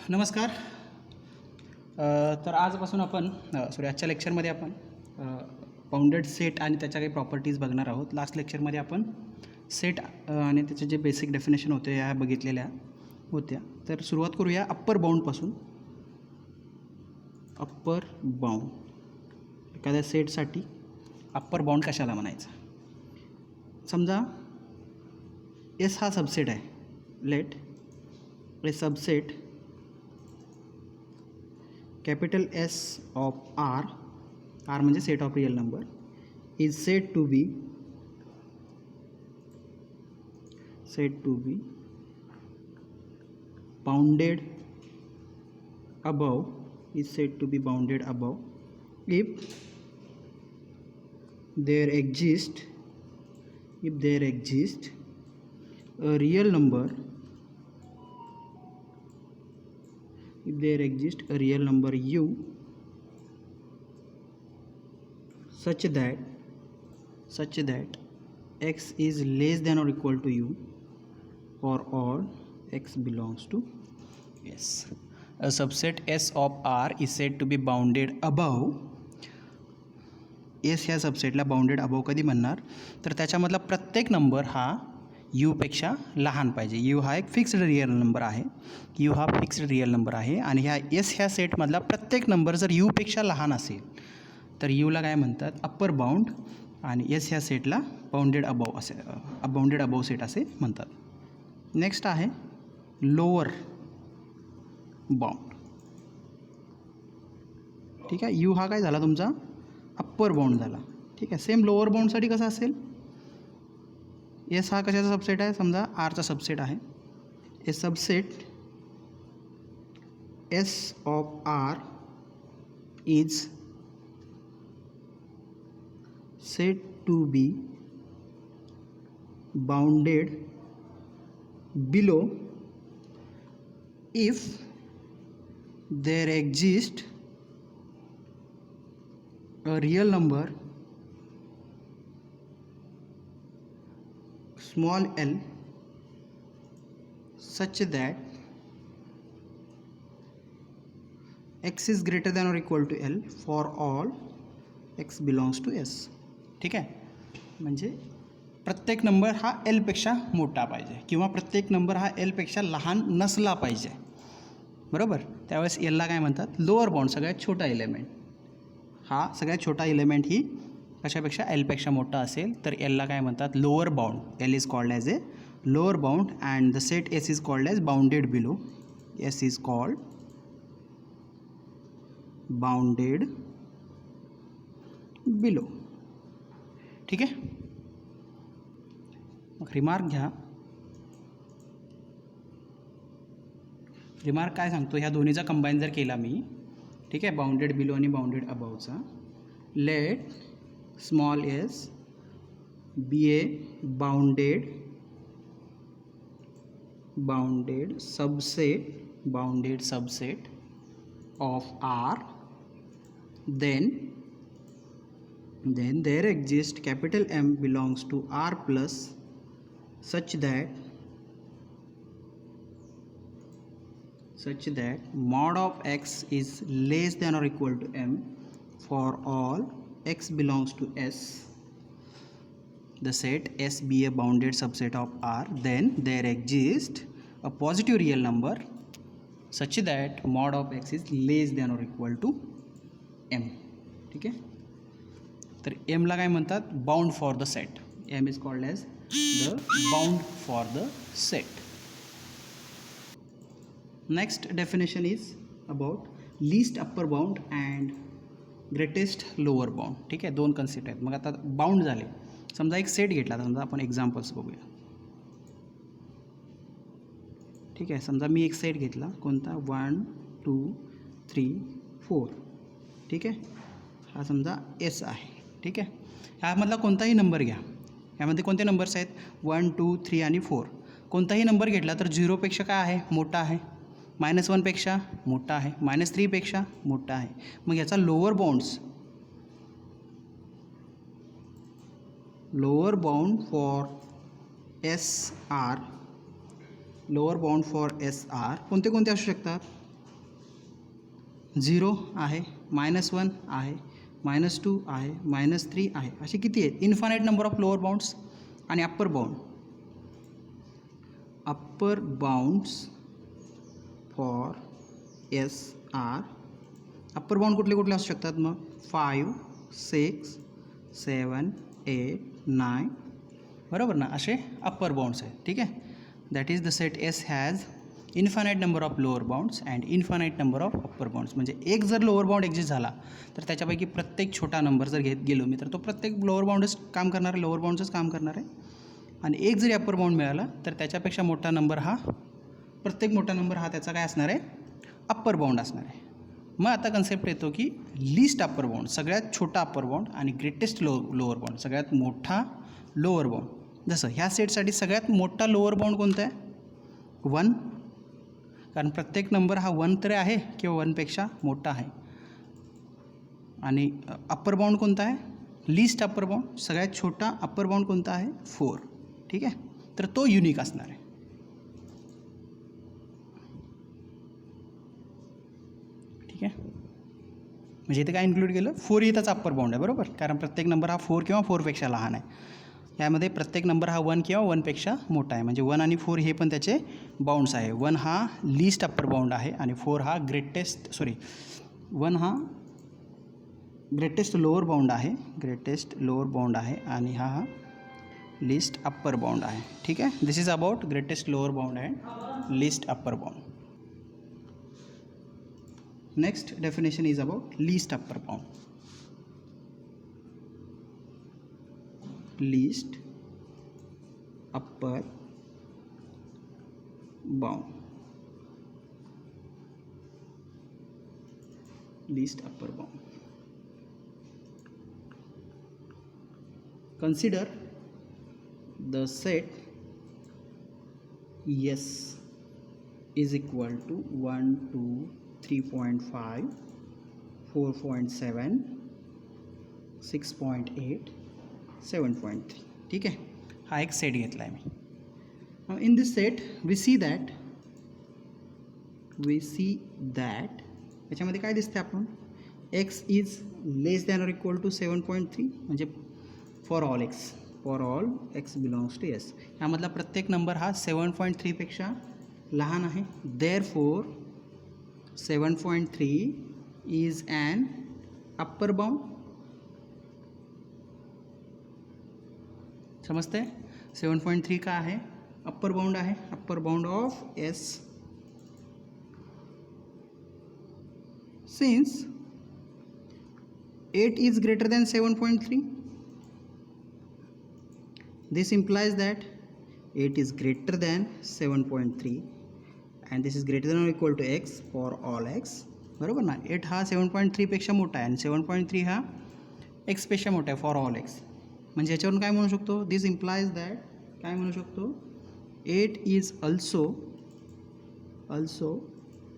नमस्कार. तर आजपासून आपण आजच्या लेक्चरमध्ये आपण बाउंडेड सेट आणि त्याच्या काही प्रॉपर्टीज बघणार आहोत. लास्ट लेक्चरमध्ये आपण सेट आणि त्याचे जे बेसिक डेफिनेशन होते ह्या बघितलेल्या होत्या. तर सुरुवात करूया अप्पर बाउंडपासून. अप्पर बाउंड एखाद्या सेटसाठी अप्पर बाउंड कशाला म्हणायचं. समजा एस हा सबसेट आहे. Let a subset capital S of R म्हणजे set of real number is said to be bounded above if there exists a real number u such that x is less than or equal to u for all x belongs to S. A subset S of R is said to be bounded above. S ह्या सबसेटला bounded above कधी म्हणणार तर त्याच्यामधला प्रत्येक number हा you पेक्षा लहान पाहिजे. यू हा एक फिक्स्ड रिअल नंबर आहे. आणि ह्या सेटमधला प्रत्येक नंबर जर यू पेक्षा लहान असेल तर यूला काय म्हणतात अप्पर बाउंड आणि एस ह्या सेटला बाउंडेड अबव सेट असे म्हणतात. नेक्स्ट आहे लोअर बाउंड. ठीक आहे. यू हा काय झाला तुमचा अप्पर बाउंड झाला. ठीक आहे. सेम लोअर बाउंडसाठी कसं असेल. एस हा कशाचा सबसेट आहे. समजा आरचा सबसेट आहे. A subset S of R is said to be bounded below if there exists a real number small l such that x is greater than or equal to l for all x belongs to S. ठीक आहे. म्हणजे प्रत्येक number हा एलपेक्षा मोठा पाहिजे किंवा प्रत्येक number हा एलपेक्षा लहान नसला पाहिजे. बरोबर. त्यावेळेस एलला काय म्हणतात लोअर बाउंड. सगळ्यात छोटा एलिमेंट हा सगळ्यात छोटा एलिमेंट ही कशापेक्षा एलपेक्षा मोठा असेल तर एलला काय म्हणतात lower bound. L is called as a lower bound and the set S is called as bounded below. S is called bounded below. ठीक आहे. मग रिमार्क घ्या. रिमार्क काय सांगतो ह्या दोन्हीचा कंबाईन जर केला मी. ठीक आहे. बाउंडेड बिलो आणि बाउंडेड अबावचा. Let small S be a bounded subset of R then there exists capital M belongs to R plus such that mod of x is less than or equal to M for all x belongs to S. The set S be a bounded subset of R, then there exists a positive real number such that mod of x is less than or equal to M. ठीक आहे. तर एमला काय म्हणतात bound for the set. M is called as the bound for the set. Next definition is about least upper bound and greatest lower bound. ठीक आहे. दोन concept आहेत. मग आता बाउंड झाले. समजा एक सेट घेतला. समजा आपण एक्झाम्पल्स बघूया. ठीक आहे. समजा मी एक सेट घेतला. कोणता 1 2 3 4. ठीक आहे. हा समजा एस आहे. ठीक आहे. ह्यामधला कोणताही नंबर घ्या. ह्यामध्ये कोणते नंबर्स आहेत 1 2 3 आणि 4. कोणताही नंबर घेतला तर 0पेक्षा काय आहे मोठा आहे. -1पेक्षा मोठा आहे. -3पेक्षा मोठा आहे. मग याचा lower bound for S are कोणते कोणते असू शकतात. 0 आहे, -1 आहे, -2 आहे, -3 आहे, असे किती आहेत? Infinite number of lower bounds आणि upper bounds for S R. Upper bound कुठले कुठले असू शकतात मग? 5, 6, 7, 8, 9, बरोबर ना, असे अप्पर बाउंड्स आहेत. ठीक आहे. That is the set S has infinite number of lower bounds and infinite number of upper bounds. म्हणजे एक जर लोअर बाउंड एक्झिस्ट झाला तर त्याच्यापैकी प्रत्येक छोटा नंबर जर घेत गेलो मी तर तो प्रत्येक लोअर बाउंडच काम करणार आहे, लोअर बाउंडच काम करणार आहे. आणि एक जरी अप्पर बाउंड मिळाला तर त्याच्यापेक्षा मोठा नंबर हा, प्रत्येक मोठा नंबर हा त्याचा काय असणार आहे? अप्पर बाउंड असणार आहे. मग आता कन्सेप्ट येतो की लिस्ट अप्पर बाउंड, सगळ्यात छोटा अप्पर बाउंड, आणि ग्रेटेस्ट लोअर बाउंड, सगळ्यात मोठा लोअर बाउंड. जसं ह्या सेटसाठी सगळ्यात मोठा लोअर बाउंड कोणता आहे? 1, कारण प्रत्येक नंबर हा 1 तरी आहे किंवा 1पेक्षा मोठा आहे. आणि अप्पर बाउंड कोणता आहे? लिस्ट अप्पर बाउंड, सगळ्यात छोटा अप्पर बाउंड कोणता आहे? 4. ठीक आहे. तर तो युनिक असणार आहे. ठीक आहे. म्हणजे इथे काय इन्क्लूड केलं? 4 ही त्याचा अप्पर बाउंड आहे, बरोबर, कारण प्रत्येक नंबर हा 4 किंवा 4पेक्षा लहान आहे. यामध्ये प्रत्येक नंबर हा 1 किंवा 1पेक्षा मोठा आहे. म्हणजे 1 आणि 4 हे पण त्याचे बाउंड्स आहे. 1 हा लिस्ट अप्पर बाउंड आहे आणि 4 हा 1 हा ग्रेटेस्ट लोअर बाउंड आहे, आणि हा लिस्ट अप्पर बाउंड आहे. ठीक आहे. This is about greatest lower bound and list upper bound. Next definition is about least upper bound. Least upper bound. Least upper bound. Consider the set S is equal to 1, 2, 3.5, 4.7, 6.8, 7.3. ठीक आहे. हा एक set घेतला आहे मी. In this set we see that याच्यामध्ये काय दिसते आपण? X is less than or equal to 7.3, म्हणजे for all x belongs to S. यामधला प्रत्येक नंबर हा 7.3पेक्षा लहान आहे. Therefore 7.3 is an upper bound. समजते? 7.3 का आहे? अप्पर बाउंड आहे. Upper bound of S. Since 8 is greater than 7.3, this implies that 8 is greater than 7.3 and this is greater than or equal to x for all x. बरोबर ना. 8 हा 7.3पेक्षा मोठा आहे आणि 7.3 हा एक्सपेक्षा मोठा आहे फॉर ऑल एक्स. म्हणजे याच्यावरून काय म्हणू शकतो? दिस इम्प्लाइज दॅट, काय म्हणू शकतो? 8 is also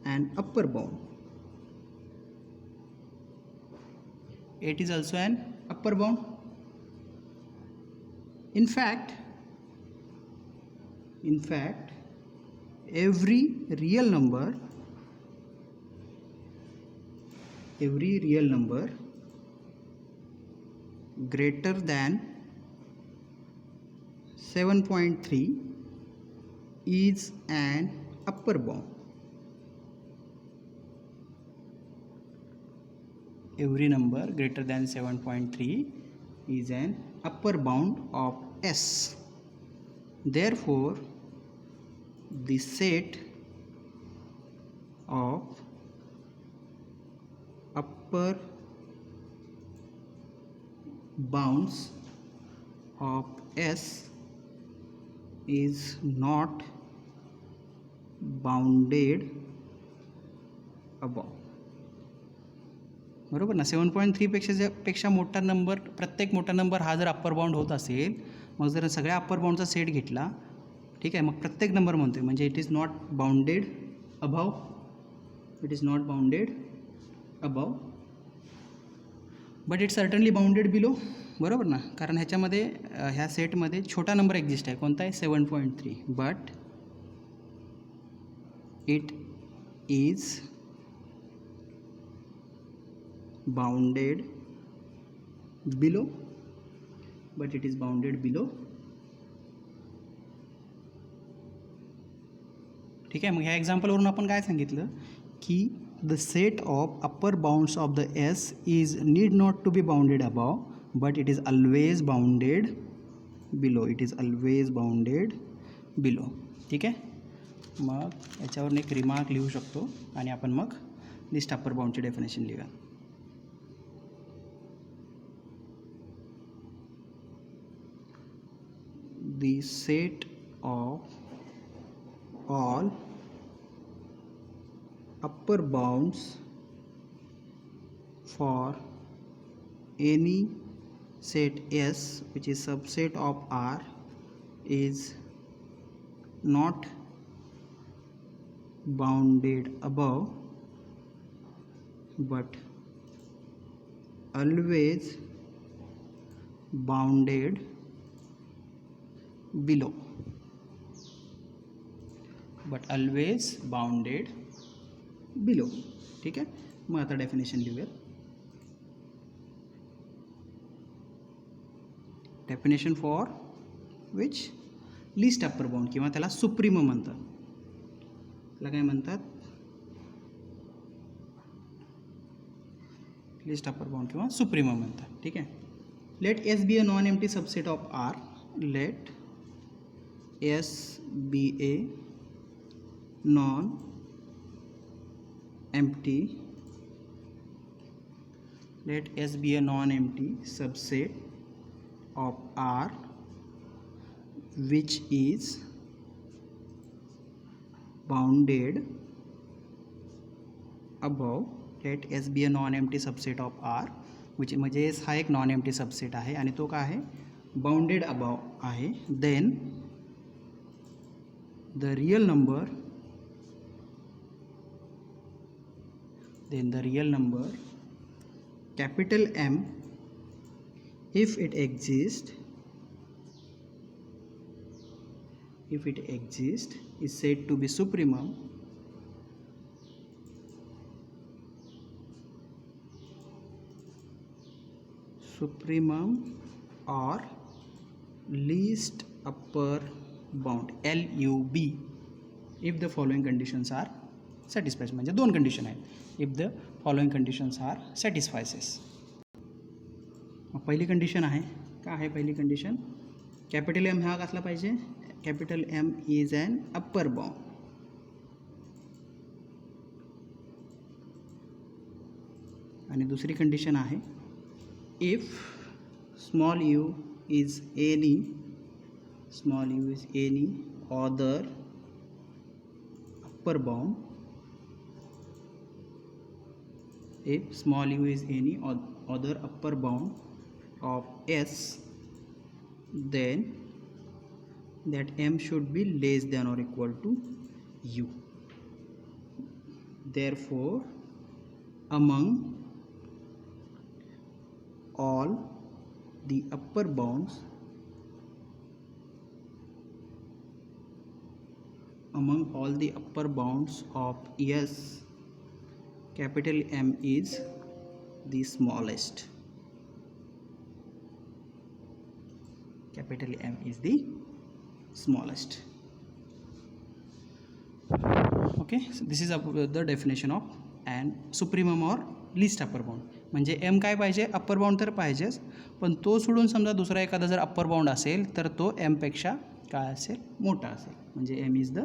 an upper bound. 8 is also an upper bound. In fact, every real number greater than 7.3 is an upper bound. Every number greater than 7.3 is an upper bound of S. Therefore, the set of upper bounds of S is not bounded above. बरोबर ना. 7.3 पेक्षा मोठा number, प्रत्येक मोठा number हा जर upper bound होत असेल, मग जर सगळ्या अप्पर बाउंडचा सेट घेतला, ठीक आहे, मग प्रत्येक नंबर म्हणतोय म्हणजे it is not bounded above, but it certainly bounded below. बरोबर ना. कारण ह्याच्यामध्ये ह्या सेटमध्ये छोटा नंबर एक्झिस्ट आहे. कोणता आहे? 7.3. But it is bounded below, but it is bounded below. ठीक आहे. मग ह्या एक्झाम्पलवरून आपण काय सांगितलं की the set of upper bounds of the S is need not to be bounded above, but it is always bounded below. It is always bounded below. ठीक आहे. मग याच्यावरून एक रिमार्क लिहू शकतो आणि आपण मग लिस्ट अप्पर बाउंडची डेफिनेशन लिहूया. The set of all upper bounds for any set S which is subset of R is not bounded above but always bounded below. But always bounded below. ठीक आहे. मग आता definition लिहूयात. Definition for which least upper bound किंवा त्याला supremum म्हणतात. त्याला काय म्हणतात? लिस्ट अप्पर बाउंड किंवा सुप्रीमम म्हणतात. ठीक आहे. Let S be a non empty subset of R. Let S be a non-empty. Let S be a non-empty subset of R which is bounded above. Let S be a non-empty subset of R which म्हणजे हा एक non empty subset आहे आणि तो काय आहे? Bounded above आहे. Then the real number capital M, if it exists is said to be supremum or least upper bound LUB if the following conditions are satisfied. म्हणजे दोन कंडिशन आहेत. if the following conditions are satisfies. पहिली condition आहे काय आहे? पहिली condition capital M हा कसला पाहिजे? Capital M is an upper bound. आणि दुसरी कंडिशन आहे if small u is any other upper bound. If small u is any other upper bound of S, then that M should be less than or equal to u. Therefore, among all the upper bounds of S, capital M is the smallest. Capital M is the smallest. Okay, so this is the definition of an supremum or least upper bound. म्हणजे M काय पाहिजे? Upper bound तर पाहिजेच, पण तो सोडून समजा दुसरा एखादा जर अप्पर बाउंड असेल तर तो M पेक्षा काय असेल? मोठा असेल. म्हणजे M इज द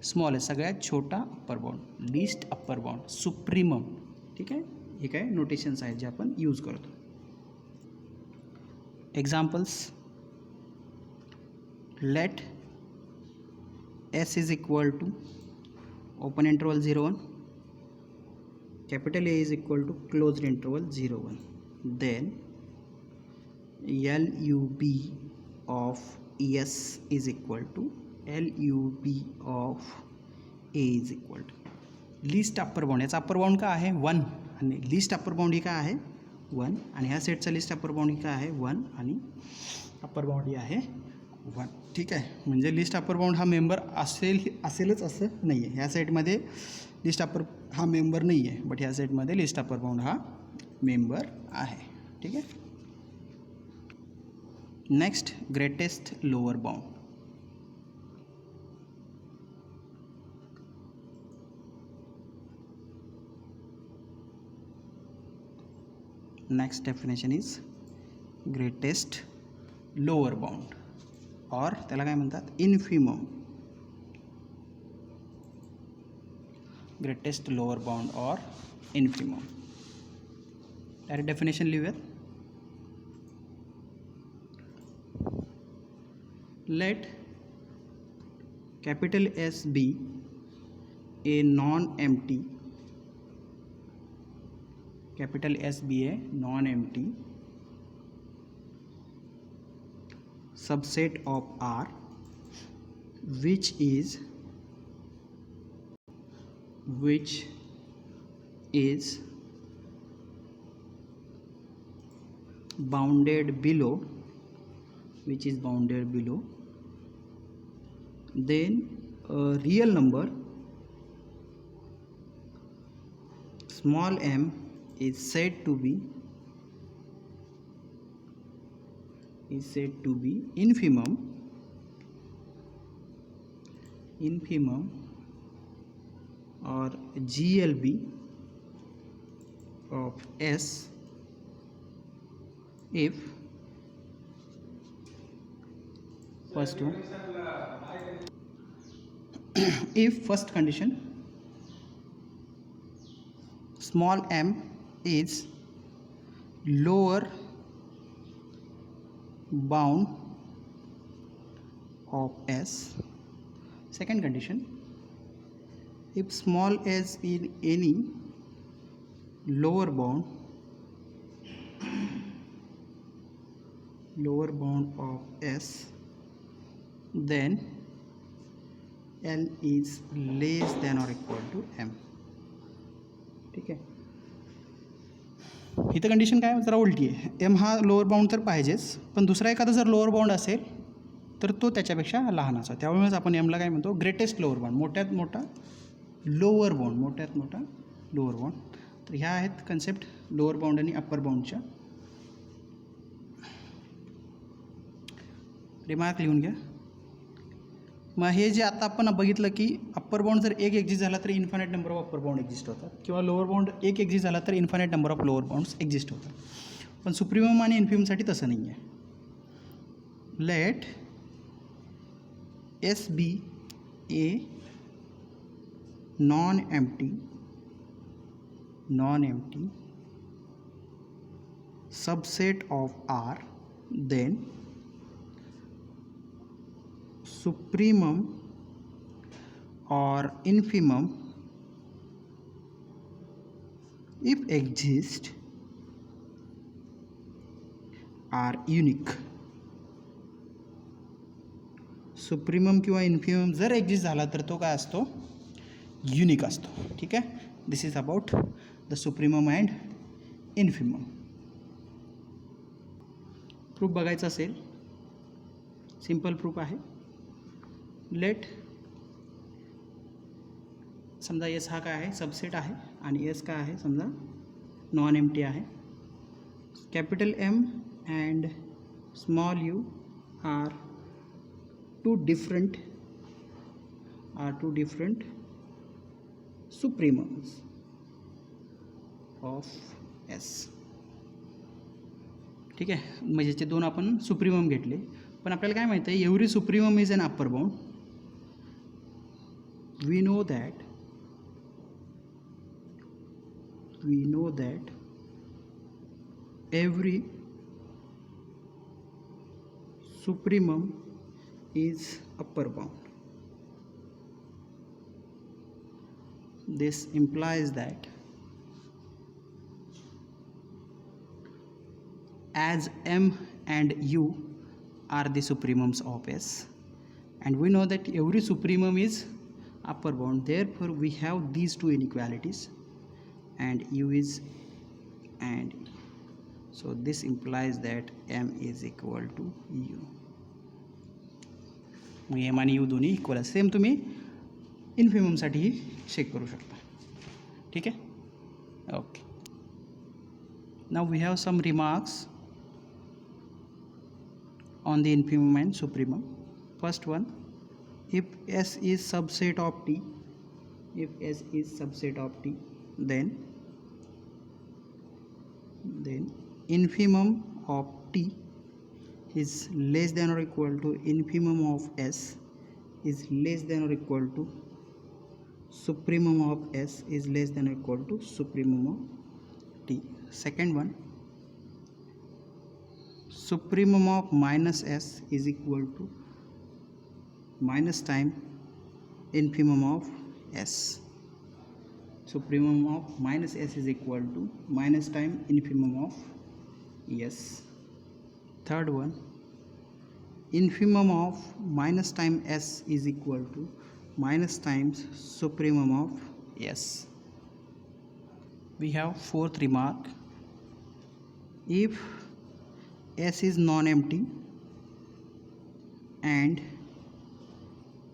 स्मॉलेस्ट, सगळ्यात छोटा upper bound, list upper bound, supremum. ठीक आहे. हे काय नोटेशन्स आहेत जे आपण यूज करतो. Examples. Let S is equal to open interval 0 1, capital A is equal to closed interval 0 1. Then LUB of S is equal to LUB of A is equal to list upper bound. याचा upper bound काय आहे? 1. आणि list upper bound ही काय आहे? 1. आणि ह्या सेटचा list upper bound ही काय आहे? 1. आणि अप्पर बाउंड ही आहे 1. ठीक आहे. म्हणजे लिस्ट अप्पर बाउंड हा मेंबर असेलच असं नाही आहे. ह्या सेटमध्ये लिस्ट अप्पर हा मेंबर नाही आहे, बट ह्या सेटमध्ये लिस्ट अप्पर बाउंड हा मेंबर आहे. ठीक आहे. Next greatest lower bound. Next definition is greatest lower bound और त्याला काय म्हणतात इन्फिमम. ग्रेटेस्ट लोअर बाउंड और इन्फिमम. डायरेक्ट डेफिनेशन लिहूयात. Let capital S be a non-empty, capital S be a non-empty subset of R which is bounded below, then a real number small m is said to be infimum or GLB of S if first one if first condition small m is lower bound of S. Second condition, if small s in any lower bound of S, then L is less than or equal to M. ठीक आहे. इथं condition काय जरा उलटी आहे. M हा lower bound तर पाहिजेच, पण दुसरा एखादा जर लोअर बाउंड असेल तर तो त्याच्यापेक्षा लहान असा. त्यामुळेच आपण एमला काय म्हणतो ग्रेटेस्ट लोअर बाउंड, मोठ्यात मोठा लोअर बाउंड. तर ह्या आहेत कन्सेप्ट लोअर बाउंड आणि अप्पर बाउंडच्या. रिमार्क लिहून घ्या. मग हे जे आता आपण बघितलं की अप्पर बाउंड जर एक एक्झिस्ट झाला तर infinite number of upper bound exist होतात, किंवा लोअर बाउंड एक एक्झिस्ट झाला तर infinite number of lower bounds exist होतात. पण सुप्रीमम आणि इन्फिममसाठी तसं नाही आहे. Let S be a non-empty subset of R, then supremum or infimum if exist are unique. Supremum किंवा इन्फिमम जर एक्झिस्ट झाला तर तो काय असतो युनिक असतो. ठीक आहे. This is about the supremum and infimum. Proof बघायचं असेल, सिंपल प्रूफ आहे. लेट समजा एस हा काय आहे सबसेट आहे आणि एस काय आहे समजा नॉन एम्प्टी आहे. Capital M and small U are two different supremums of S. ठीक आहे. म्हणजे ते दोन आपण सुप्रीमम घेतले, पण आपल्याला काय माहिती आहे every supremum is an upper bound. We know that every supremum is upper bound. This implies that as M and U are the supremums of S, and we know that every supremum is upper bound, therefore we have these two inequalities and U is and so this implies that M is equal to U. मग M आणि U दोन्ही equal आहे. Same तुम्ही इन्फिममसाठीही check करू शकता. ठीक आहे. Okay. Now we have some remarks on the infimum and supremum. First one, if S is subset of T, if S is subset of T, then infimum of T is less than or equal to infimum of S is less than or equal to supremum of S is less than or equal to supremum of T. Second one, supremum of minus S is equal to minus time infimum of S. Supremum of minus S is equal to minus time infimum of S. Third one, infimum of minus time S is equal to minus times supremum of S. We have fourth remark, if S is non-empty and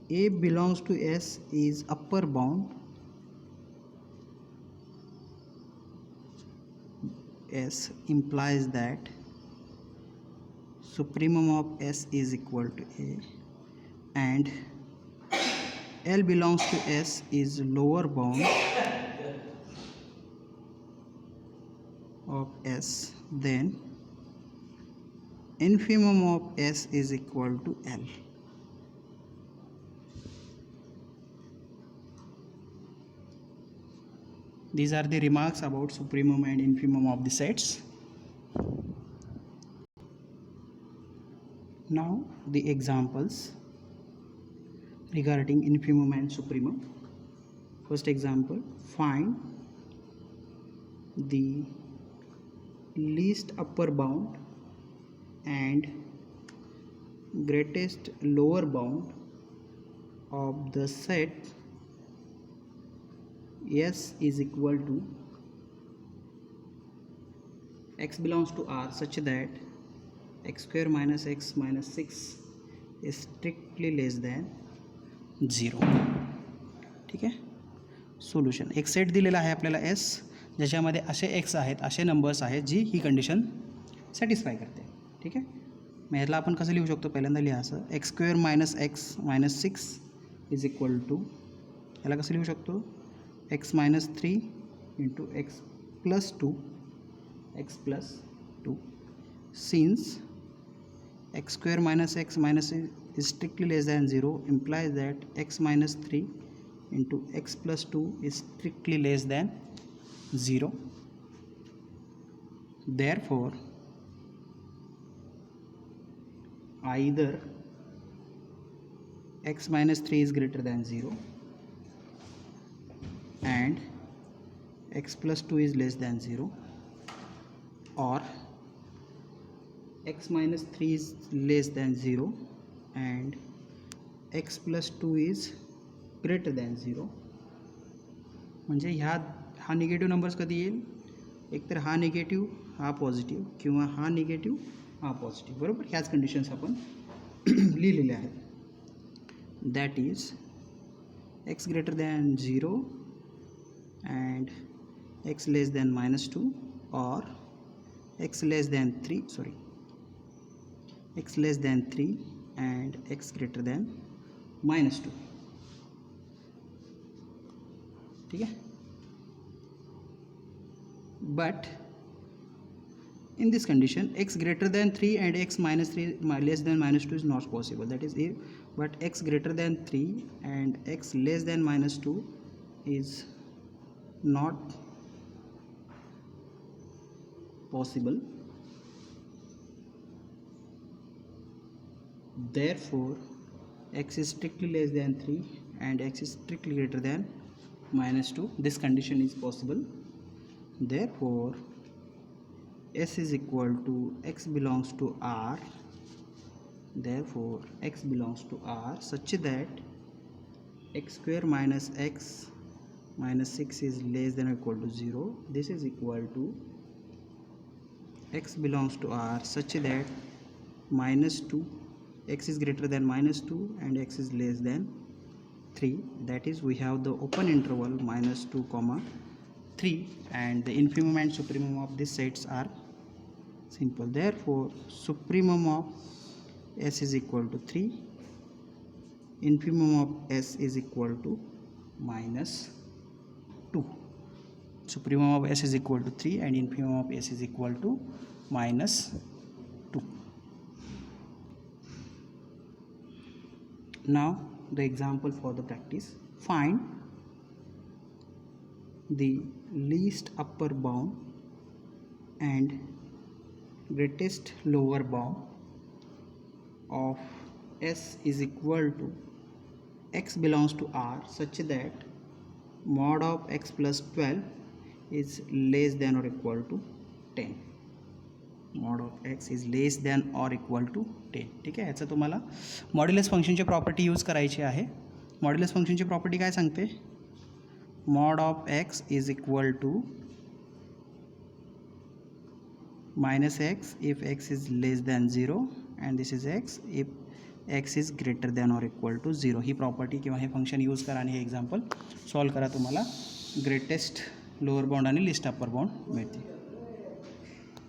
A belongs to S is upper bound, S implies that supremum of S is equal to A, and L belongs to S is lower bound of S, then infimum of S is equal to L. These are the remarks about supremum and infimum of the sets. Now the examples regarding infimum and supremum. First example, find the least upper bound and greatest lower bound of the set S is equal to x belongs to R such that x square minus x minus 6 is strictly less than 0. ठीक आहे. Solution, एक set दिलेला आहे आपल्याला S ज्याच्यामध्ये असे x आहेत, असे नंबर्स आहेत जी ही कंडिशन सॅटिस्फाय करते. ठीक आहे. मग याला आपण कसं लिहू शकतो, पहिल्यांदा लिहा असं, x square minus x minus 6 is equal to, याला कसं लिहू शकतो, x minus 3 into x plus 2, x plus 2, since x square minus x minus is strictly less than 0 implies that x minus 3 into x plus 2 is strictly less than 0. Therefore either x minus 3 is greater than 0 and x plus 2 is less than 0, or x minus 3 is less than 0 and x plus 2 is greater than 0. म्हणजे हा negative numbers कधी येईल, एकतर हा negative हा positive किंवा हा negative हा पॉझिटिव्ह, बरोबर. ह्याच कंडिशन्स आपण लिहिलेल्या आहेत. That is x greater than 0 and x less than minus 2, or x less than 3, sorry, x less than 3 and x greater than minus 2. ठीक है. But in this condition x greater than 3 and x minus 3 less than minus 2 is not possible. That is if, but x greater than 3 and x less than minus 2 is not possible. Therefore x is strictly less than 3 and x is strictly greater than minus 2. This condition is possible. Therefore S is equal to x belongs to R. Therefore x belongs to R such that x square minus x minus 6 is less than or equal to 0. This is equal to x belongs to R such that minus 2, x is greater than minus 2 and x is less than 3. That is, we have the open interval minus 2 comma 3 and the infimum and supremum of these sets are simple. Therefore, supremum of S is equal to 3, infimum of S is equal to minus 2. Supremum of S is equal to 3 and infimum of S is equal to minus 2. Now the example for the practice. Find the least upper bound and greatest lower bound of S is equal to x belongs to R such that mod of x plus 12 is less than or equal to 10. mod of x is less than or equal to 10. ठीक आहे. याचं तुम्हाला modulus फंक्शनची property use करायची आहे. Modulus फंक्शनची property काय सांगते? mod of x is equal to minus x if x is less than 0 and this is x if x is greater than or equal to 0. He property किंवा हे function use करा आणि हे example solve करा. तुम्हाला greatest lower bound आणि list upper bound मिळते.